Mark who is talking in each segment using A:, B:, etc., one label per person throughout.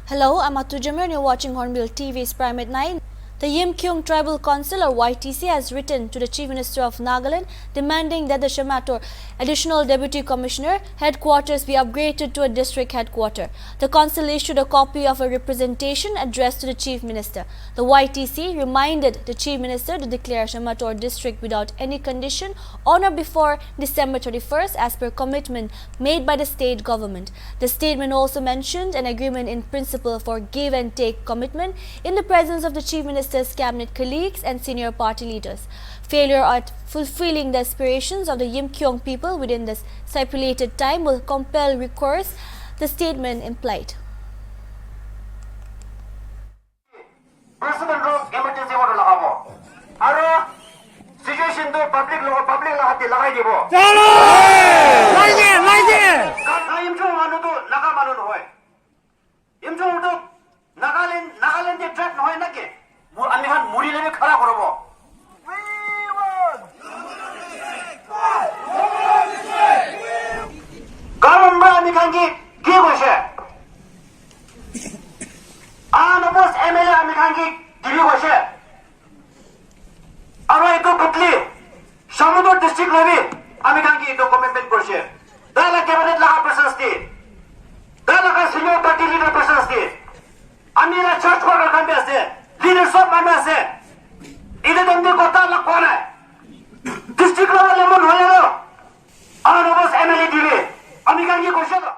A: Hello, I'm Atu Jamir and you're watching Hornbill TV's Prime at 9. The Yimkhiung Tribal Council or YTC has written to the Chief Minister of Nagaland demanding that the Shamator Additional Deputy Commissioner headquarters be upgraded to a district headquarter. The council issued a copy of a representation addressed to the Chief Minister. The YTC reminded the Chief Minister to declare Shamator district without any condition on or before December 31st as per commitment made by the state government. The statement also mentioned an agreement in principle for give and take commitment in the presence of the Chief Minister's cabinet colleagues and senior party leaders. Failure at fulfilling the aspirations of the Yimkhiung people within this stipulated time will compel recourse, the statement implied.
B: President Rose emergency order lagabo. Aro situation to public la hati lagai dibo.
C: Chalo! Laige!
B: Na Yimkhiung manu to naga manu hoy. Yimkhiung to Nagaland de threat hoy na ke. আমি খান মুড়ি লেবে খাড়া করব কারণ আমি খান কি কইছে আনবস MLA আমি খান কি দিবি কইছে আর এতো বুতলি সমুদ্র ডিস্ট্রিক্ট লেভি আমি খান কি কমিটমেন্ট করছে দালা ক্যাবিনেট লাগা প্রশস্তি দালা কা সিনিয়র পার্টি লিডার প্রশস্তি আমি না চার্জ করার কামে আছে leadership man আছে ইলে দন্দি কথা না কোনে ডিস্ট্রিক্ট লেভেলে মন হয়ে গেল আর বস এমএলএ দিবে আমি কান কি করছে তো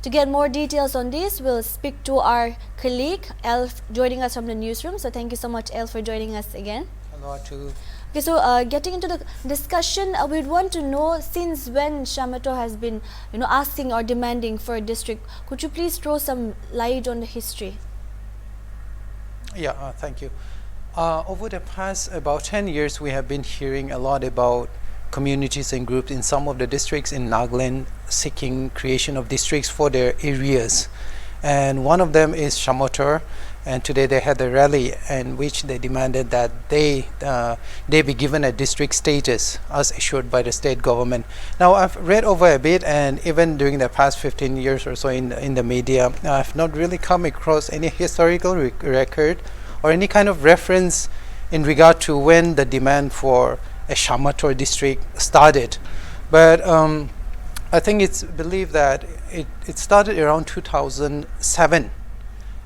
A: To get more details on this, we'll speak to our colleague Elf joining us from the newsroom. So thank you so much, Elf, for joining us again.
C: Hello to
A: Okay, so getting into the discussion, we'd want to know since when Shamator has been, asking or demanding for a district. Could you please throw some light on the history?
C: Yeah, thank you. Over the past about 10 years, we have been hearing a lot about communities and groups in some of the districts in Nagaland seeking creation of districts for their areas. And one of them is Shamator. And today they had a rally in which they demanded that they be given a district status as assured by the state government. Now I've read over a bit, and even during the past 15 years or so in the media, I've not really come across any historical record or any kind of reference in regard to when the demand for a Shamator district started. But I think it's believed that it started around 2007.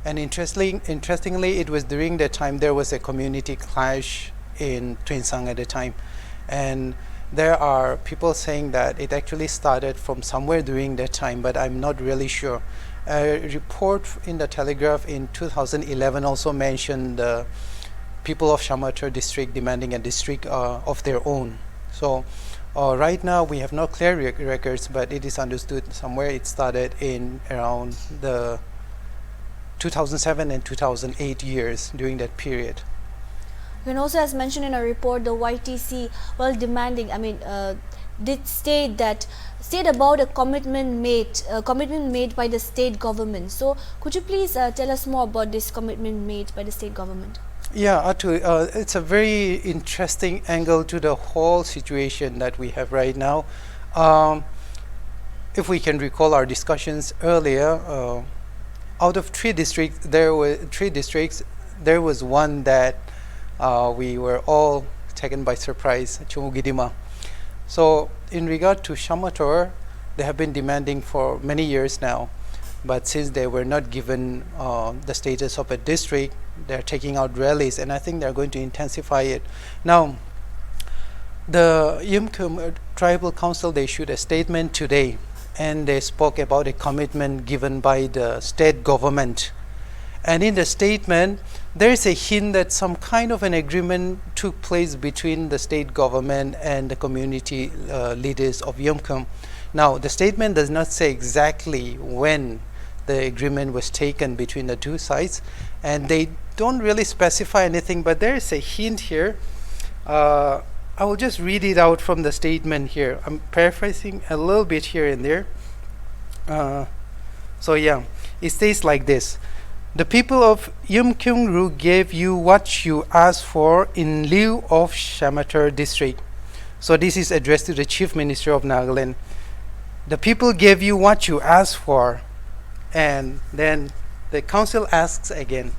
C: And interestingly, it was during that time there was a community clash in Twinsang at the time, and there are people saying that it actually started from somewhere during that time, but I'm not really sure. A report in the Telegraph in 2011 also mentioned the people of Shamator district demanding a district of their own. So right now we have no clear records, but it is understood somewhere it started in around the 2007 and 2008 years during that period.
A: And also, as mentioned in a report, the YTC, while demanding, did state about a commitment made by the state government. So, could you please tell us more about this commitment made by the state government?
C: Yeah, Atu, it's a very interesting angle to the whole situation that we have right now. If we can recall our discussions earlier, out of three districts, there was one that we were all taken by surprise, Chumugidima. So in regard to Shamator, they have been demanding for many years now, but since they were not given the status of a district, they're taking out rallies, and I think they're going to intensify it. Now, the Yimkhiung Tribal Council, they issued a statement today, and they spoke about a commitment given by the state government. And in the statement, there is a hint that some kind of an agreement took place between the state government and the community leaders of Yimkhiung. Now, the statement does not say exactly when the agreement was taken between the two sides, and they don't really specify anything, but there is a hint here. I will just read it out from the statement here. I'm paraphrasing a little bit here and there. So yeah, it stays like this. The people of Yimkhiung gave you what you asked for in lieu of Shamator district. So this is addressed to the Chief Minister of Nagaland. The people gave you what you asked for And then the council asks again,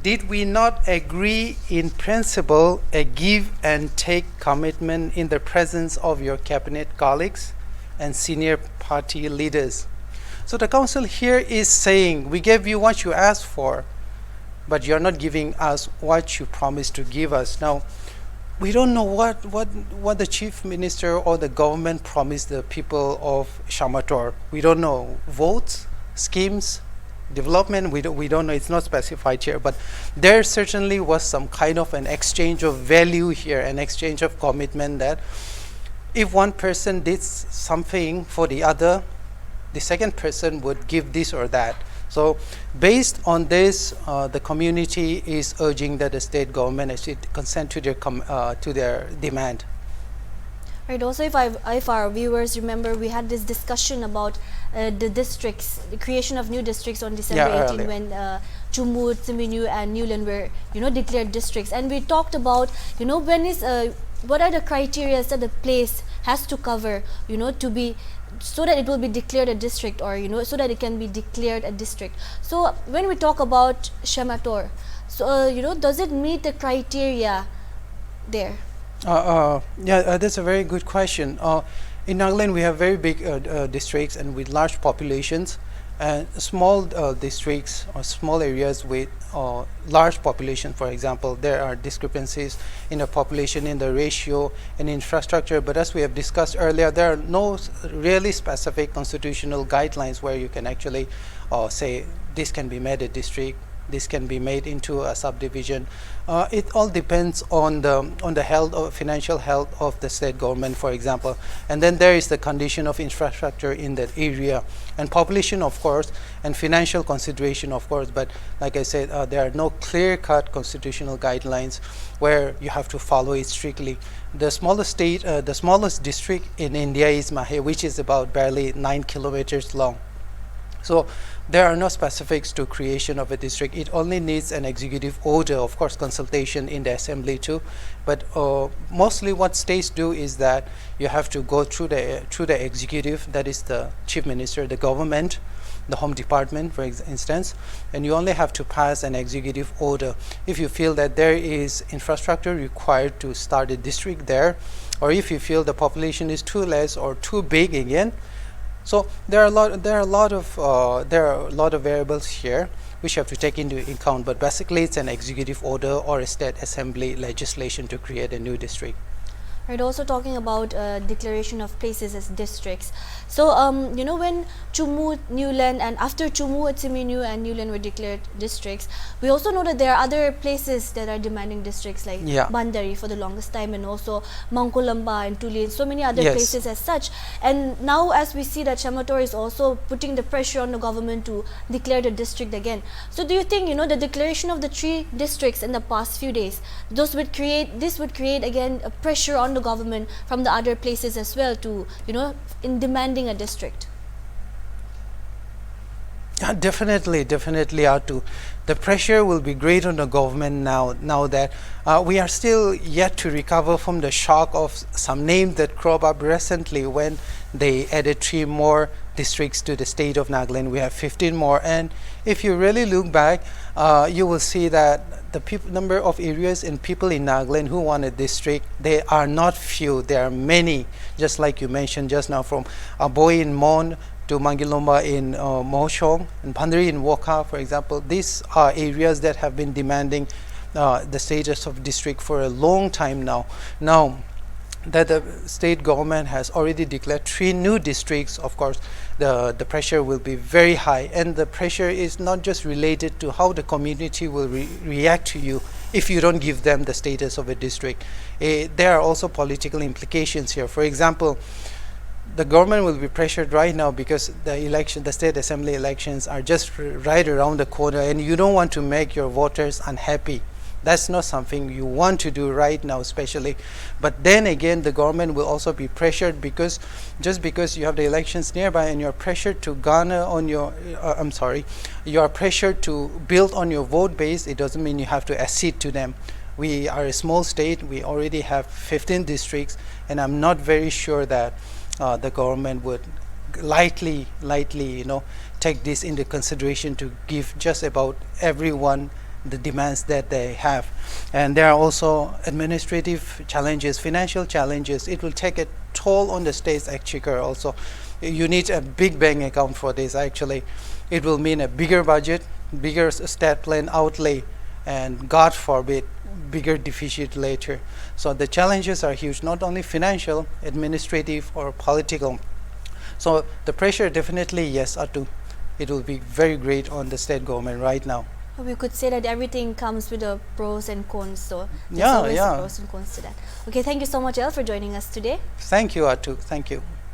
C: did we not agree in principle a give and take commitment in the presence of your cabinet colleagues and senior party leaders? So the council here is saying, we gave you what you asked for, but you're not giving us what you promised to give us. Now, we don't know what the chief minister or the government promised the people of Shamator. We don't know. Votes, schemes, development, we don't know. It's not specified here, but there certainly was some kind of an exchange of value here, an exchange of commitment that if one person did something for the other, the second person would give this or that. So based on this, the community is urging that the state government actually consent to their demand.
A: Right. Also, if our viewers remember, we had this discussion about the districts, the creation of new districts on December 18 when Chumut, Siminyu and Newland were, declared districts. And we talked about, what are the criteria that the place has to cover, to be, so that it will be declared a district, or so that it can be declared a district. So when we talk about Shamator, so does it meet the criteria there?
C: That's a very good question. In Nagaland, we have very big districts and with large populations, and small districts or small areas with large population. For example, there are discrepancies in the population, in the ratio and infrastructure. But as we have discussed earlier, there are no really specific constitutional guidelines where you can actually say this can be made a district, this can be made into a subdivision. It all depends on the health or financial health of the state government, for example. And then there is the condition of infrastructure in that area, and population, of course, and financial consideration, of course. But like I said, there are no clear-cut constitutional guidelines where you have to follow it strictly. The smallest the smallest district in India is Mahe, which is about barely 9 kilometers long. So there are no specifics to creation of a district. It only needs an executive order, of course, consultation in the assembly too. But mostly what states do is that you have to go through the executive, that is the chief minister, the government, the home department, for instance, and you only have to pass an executive order. If you feel that there is infrastructure required to start a district there, or if you feel the population is too less or too big again. So there are a lot of variables here which you have to take into account, but basically it's an executive order or a state assembly legislation to create a new district.
A: Right. Also talking about declaration of places as districts. So when Chumut, Newland, and after Chumut, Siminyu and Newland were declared districts, we also know that there are other places that are demanding districts, like Bandari for the longest time, and also Mangkolamba and Tuli, and so many other places as such. And now as we see that Shamator is also putting the pressure on the government to declare the district again. So do you think the declaration of the 3 districts in the past few days, this would create again a pressure on the government from the other places as well to in demanding a district?
C: Definitely ought to. The pressure will be great on the government now that we are still yet to recover from the shock of some names that crop up recently when they added 3 more districts to the state of Nagaland. We have 15 more, and if you really look back, you will see that the number of areas and people in Nagaland who want a district, they are not few, there are many, just like you mentioned just now, from Aboy in Mon to Mangilomba in Moshong and Pandari in Wokha, for example. These are areas that have been demanding the status of district for a long time now. Now that the state government has already declared 3 new districts, of course, the pressure will be very high, and the pressure is not just related to how the community will react to you if you don't give them the status of a district. There are also political implications here. For example, the government will be pressured right now because the state assembly elections are just right around the corner, and you don't want to make your voters unhappy. That's not something you want to do right now, especially. But then again, the government will also be pressured because just because you have the elections nearby and you're pressured to garner on your, you are pressured to build on your vote base, it doesn't mean you have to accede to them. We are a small state. We already have 15 districts, and I'm not very sure that the government would lightly, take this into consideration to give just about everyone the demands that they have. And there are also administrative challenges, financial challenges. It will take a toll on the state's exchequer also. You need a big bank account for this actually. It will mean a bigger budget, bigger stat plan outlay, and God forbid, bigger deficit later. So the challenges are huge, not only financial, administrative, or political. So the pressure definitely, yes, Atu, it will be very great on the state government right now.
A: We could say that everything comes with the pros and cons, so there's
C: Yeah,
A: always
C: yeah.
A: pros and cons to that. Okay, thank you so much, El, for joining us today.
C: Thank you, Atu. Thank you.